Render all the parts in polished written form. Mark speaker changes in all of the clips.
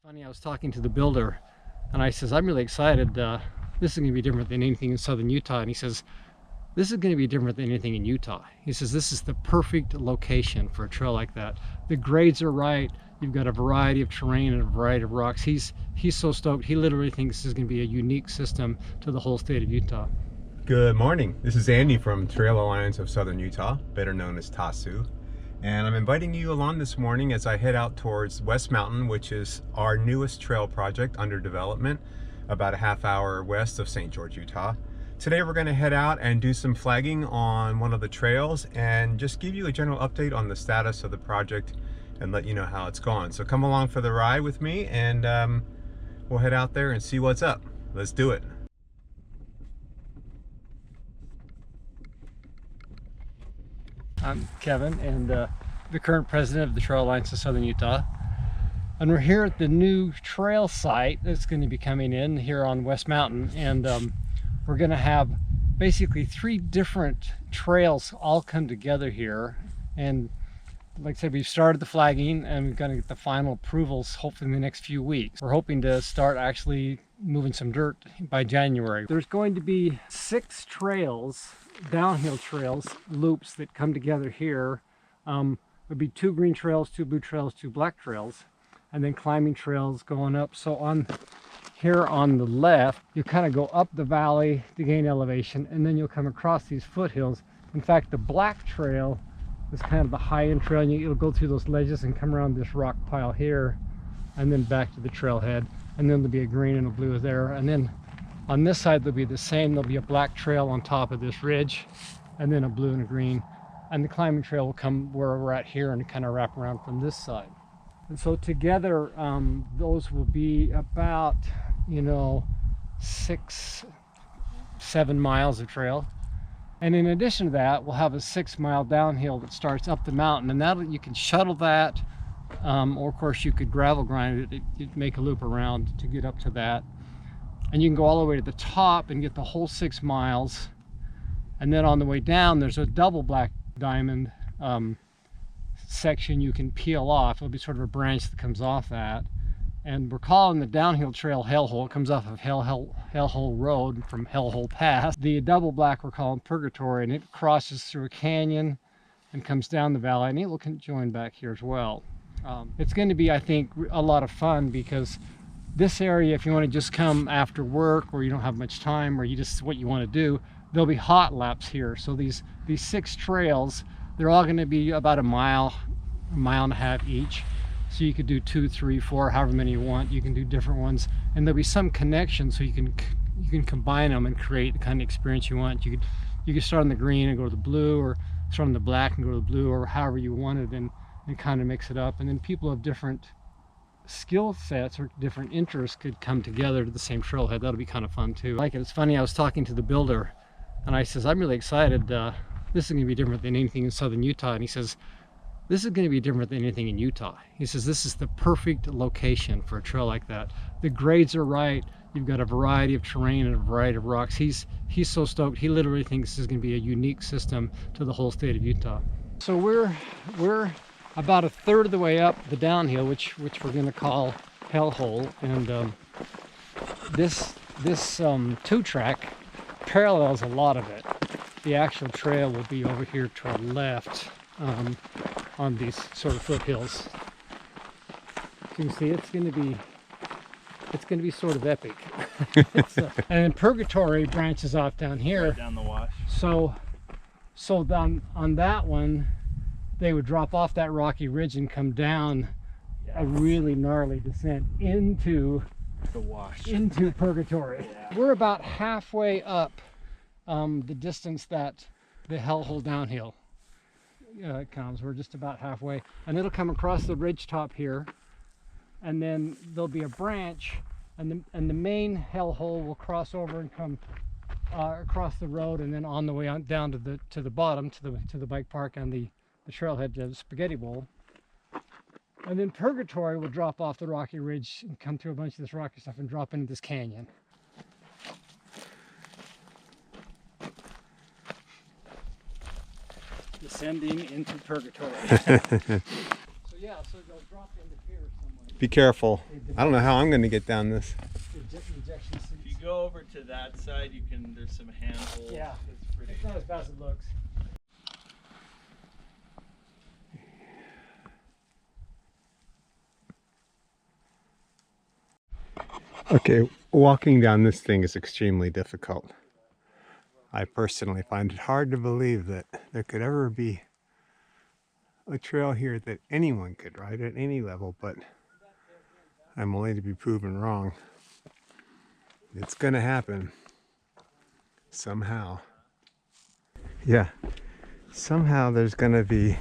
Speaker 1: Funny, I was talking to the builder and I says, I'm really excited. This is going to be different than anything in southern Utah. And he says, this is going to be different than anything in Utah. He says, this is the perfect location for a trail like that. The grades are right. You've got a variety of terrain and a variety of rocks. He's so stoked. He literally thinks this is going to be a unique system to the whole state of Utah.
Speaker 2: Good morning. This is Andy from Trail Alliance of Southern Utah, better known as TASU. And I'm inviting you along this morning as I head out towards West Mountain, which is our newest trail project under development, about a half hour west of St. George, Utah. Today we're going to head out and do some flagging on one of the trails and just give you a general update on the status of the project and let you know how it's going. So come along for the ride with me and we'll head out there and see what's up. Let's do it.
Speaker 1: I'm Kevin, and the current president of the Trail Alliance of Southern Utah. And we're here at the new trail site that's going to be coming in here on West Mountain. And we're going to have basically 3 different trails all come together here. And like I said, we've started the flagging and we're going to get the final approvals hopefully in the next few weeks. We're hoping to start actually moving some dirt by January. There's going to be 6 trails, downhill trails, loops that come together here. There'll be 2 green trails, 2 blue trails, 2 black trails, and then climbing trails going up. So on here on the left, you kind of go up the valley to gain elevation, and then you'll come across these foothills. In fact, the black trail is kind of the high-end trail, and you'll go through those ledges and come around this rock pile here, and then back to the trailhead. And then there'll be a green and a blue there, and then on this side they'll be the same. There'll be a black trail on top of this ridge, and then a blue and a green, and the climbing trail will come where we're at here and kind of wrap around from this side. And so together those will be about 6-7 miles of trail. And in addition to that, we'll have a 6-mile downhill that starts up the mountain, and that you can shuttle that, or of course you could gravel grind it. You'd make a loop around to get up to that, and you can go all the way to the top and get the whole 6 miles. And then on the way down, there's a double black diamond section you can peel off. It'll be sort of a branch that comes off that, and we're calling the downhill trail Hellhole. It comes off of Hellhole Road from Hellhole Pass. The double black we're calling Purgatory, and it crosses through a canyon and comes down the valley, and it will join back here as well. It's going to be, I think, a lot of fun, because this area, if you want to just come after work or you don't have much time or you just what you want to do, there'll be hot laps here. So these 6 trails, they're all going to be about a mile and a half each. So you could do 2, 3, 4, however many you want. You can do different ones, and there'll be some connection, so you can combine them and create the kind of experience you want. You could start on the green and go to the blue, or start on the black and go to the blue, or however you wanted, and kind of mix it up. And then people of different skill sets or different interests could come together to the same trailhead. That'll be kind of fun too. Like, it's funny, I was talking to the builder and I says, I'm really excited. This is going to be different than anything in southern Utah. And he says, this is going to be different than anything in Utah. He says, this is the perfect location for a trail like that. The grades are right. You've got a variety of terrain and a variety of rocks. He's so stoked. He literally thinks this is going to be a unique system to the whole state of Utah. So we're about 1/3 of the way up the downhill, which we're going to call Hellhole. And this 2-track parallels a lot of it. The actual trail will be over here to our left, on these sort of foothills. You can see it's going to be sort of epic. And then Purgatory branches off down here,
Speaker 3: right down the wash.
Speaker 1: So on that one, they would drop off that rocky ridge and come down a really gnarly descent into
Speaker 3: the wash,
Speaker 1: into Purgatory. Yeah. We're about halfway up the distance that the Hellhole downhill comes. We're just about halfway, and it'll come across the ridge top here, and then there'll be a branch, and the main Hellhole will cross over and come across the road, and then on the way on down to the bottom to the bike park and the trailhead to the Spaghetti Bowl. And then Purgatory will drop off the rocky ridge and come through a bunch of this rocky stuff and drop into this canyon. Descending into Purgatory. So yeah, so they'll drop into here somewhere.
Speaker 2: Be careful. I don't know how I'm going to get down this.
Speaker 1: Ejection seats.
Speaker 3: If you go over to that side, you can. There's some handholds.
Speaker 1: Yeah,
Speaker 3: It's pretty.
Speaker 1: it's not as bad as it looks.
Speaker 2: Okay, walking down this thing is extremely difficult. I personally find it hard to believe that there could ever be a trail here that anyone could ride at any level, but I'm only to be proven wrong. It's gonna happen somehow. Yeah, somehow there's gonna be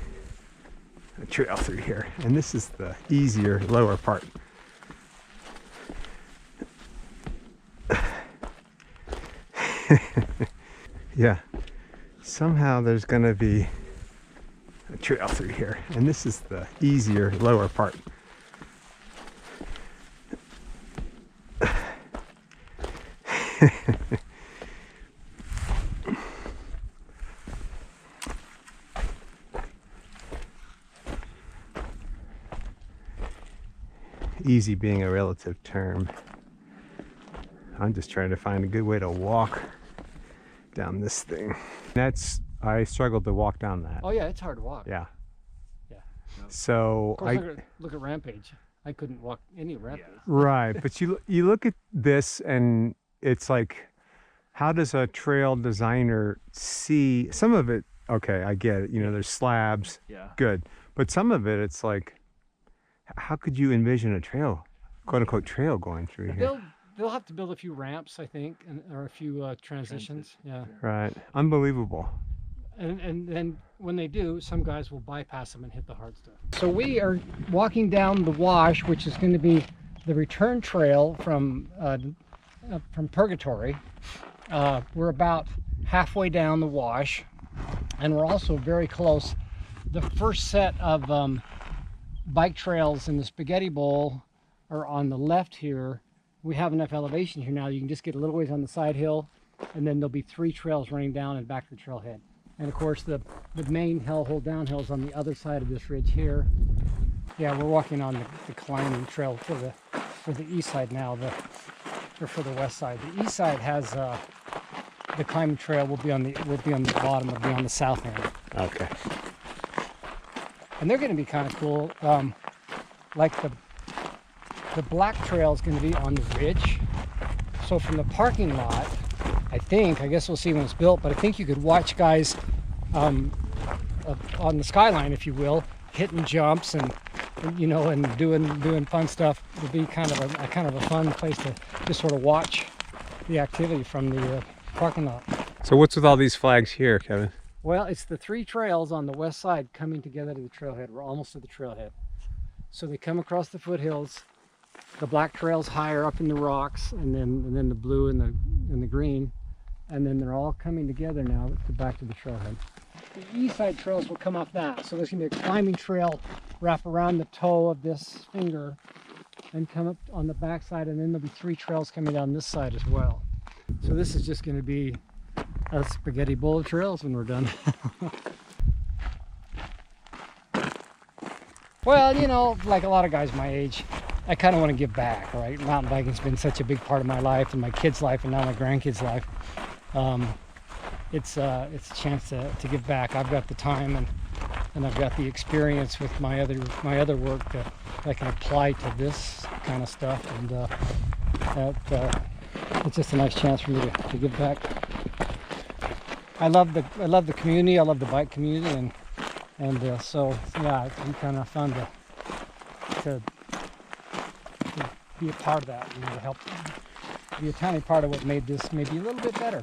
Speaker 2: a trail through here, and this is the easier lower part. Yeah, somehow there's gonna be a trail through here, and this is the easier lower part. Easy being a relative term. I'm just trying to find a good way to walk down this thing. I struggled to walk down that.
Speaker 1: Oh yeah, it's hard to walk.
Speaker 2: Yeah.
Speaker 1: Yeah.
Speaker 2: So
Speaker 1: Of course, look at Rampage. I couldn't walk any Rampage.
Speaker 2: right, but you look at this and it's like, how does a trail designer see some of it? Okay, I get it. You know, there's slabs.
Speaker 3: Yeah.
Speaker 2: Good, but some of it, it's like, how could you envision a trail, quote unquote, trail going through here?
Speaker 1: They'll have to build a few ramps, I think, or a few transitions. Yeah.
Speaker 2: Right, unbelievable.
Speaker 1: And then when they do, some guys will bypass them and hit the hard stuff. So we are walking down the wash, which is going to be the return trail from Purgatory. We're about halfway down the wash, and we're also very close. The first set of bike trails in the Spaghetti Bowl are on the left here. We have enough elevation here now. You can just get a little ways on the side hill, and then there'll be 3 trails running down and back to the trailhead. And of course, the main hellhole downhill is on the other side of this ridge here. Yeah, we're walking on the climbing trail for the east side now, or for the west side. The east side has the climbing trail will be on the bottom, will be on the south end.
Speaker 2: Okay.
Speaker 1: And they're going to be kind of cool. Like the black trail is going to be on the ridge. So from the parking lot, I guess we'll see when it's built, but I think you could watch guys on the skyline, if you will, hitting jumps and you know, and doing fun stuff. It would be kind of a fun place to just sort of watch the activity from the parking lot.
Speaker 2: So what's with all these flags here, Kevin?
Speaker 1: Well, it's the 3 trails on the west side coming together to the trailhead. We're almost to the trailhead. So they come across the foothills. The black trail's higher up in the rocks, and then the blue and the green, and then they're all coming together now to back to the trailhead. The east side trails will come off that, so there's gonna be a climbing trail wrap around the toe of this finger and come up on the back side, and then there'll be 3 trails coming down this side as well. So this is just gonna be a spaghetti bowl of trails when we're done. Well, you know, like a lot of guys my age, I kind of want to give back, right? Mountain biking's been such a big part of my life and my kids' life and now my grandkids' life. It's a chance to give back. I've got the time and I've got the experience with my other work that I can apply to this kind of stuff, and it's just a nice chance for me to give back. I love the community. I love the bike community, and so yeah, it's been kind of fun to be a part of that, you know, to help be a tiny part of what made this maybe a little bit better.